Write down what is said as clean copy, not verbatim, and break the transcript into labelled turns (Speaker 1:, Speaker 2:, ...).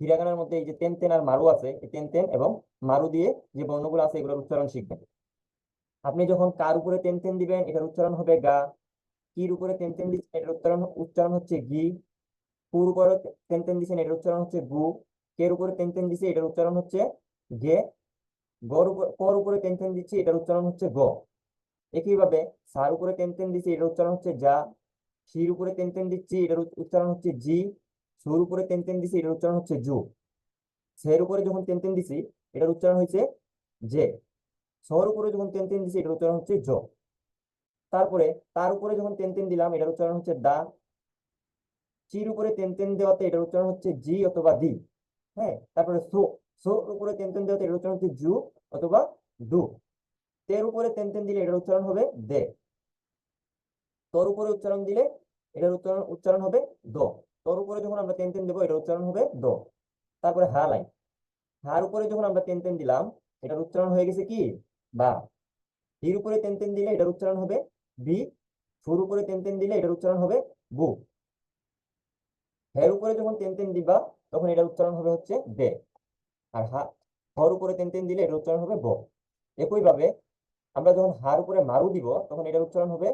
Speaker 1: হিরাগানার মধ্যে এই যে তেন তেন আর মারু আছে, এই তেন তেন এবং মারু দিয়ে যে বর্ণগুলো আছে এগুলোর উচ্চারণ শিখবেন। আপনি যখন কার উপরে তেন তেন দিবেন এটার উচ্চারণ হবে গা, কির উপরে তেন তেন দিচ্ছেন এটার উচ্চারণ উচ্চারণ হচ্ছে গি, কুর উপরে তেন তেন দিচ্ছেন এটার উচ্চারণ হচ্ছে গু, কের উপরে তেন তেন দিচ্ছে এটার উচ্চারণ হচ্ছে গে, গর উপর কর উপরে তেন তেন দিচ্ছি এটার উচ্চারণ হচ্ছে গ। একইভাবে সার উপরে তেন তেন দিচ্ছি এটার উচ্চারণ হচ্ছে যা, শির উপরে তেন তেন দিচ্ছি এটার উচ্চারণ হচ্ছে জি, সুর উপরে তেন তেন দিচ্ছি এটার উচ্চারণ হচ্ছে জু, সের উপরে যখন তেন তেন দিছি এটার উচ্চারণ হচ্ছে জে, সর উপরে যখন তেন তেন দিছি এটার উচ্চারণ হচ্ছে জ। তারপরে তার উপরে যখন তেন তেন দিলাম এটার উচ্চারণ হচ্ছে দা, চির উপরে তেন তেন দেওয়াতে এটার উচ্চারণ হচ্ছে জি অথবা দি। হ্যাঁ, তারপরে সো, সোর উপরে তেন তেন দেওয়াতে এটার উচ্চারণ হচ্ছে জু অথবা দু। তের উপরে তেন তেন দিলে এটার উচ্চারণ হবে দে, তোর উপরে উচ্চারণ দিলে এটার উচ্চারণ উচ্চারণ হবে দ। তোর উপরে যখন আমরা তেন তেন দেবো এটার উচ্চারণ হবে দ। তারপরে হা লাইন, হার উপরে যখন আমরা তেন তেন দিলাম এটার উচ্চারণ হয়ে গেছে কি বা। হির উপরে তেন তেন দিলে এটার উচ্চারণ হবে বি, সুর উপরে তেন তেন দিলে এটার উচ্চারণ হবে বু, হের উপরে যখন তেন তেন দিবা তখন এটার উচ্চারণ হবে হচ্ছে বে, আর হর উপরে তেন তেন দিলে এটার উচ্চারণ হবে ব। একইভাবে আমরা যখন হার উপরে মারু দিব তখন এটার উচ্চারণ হবে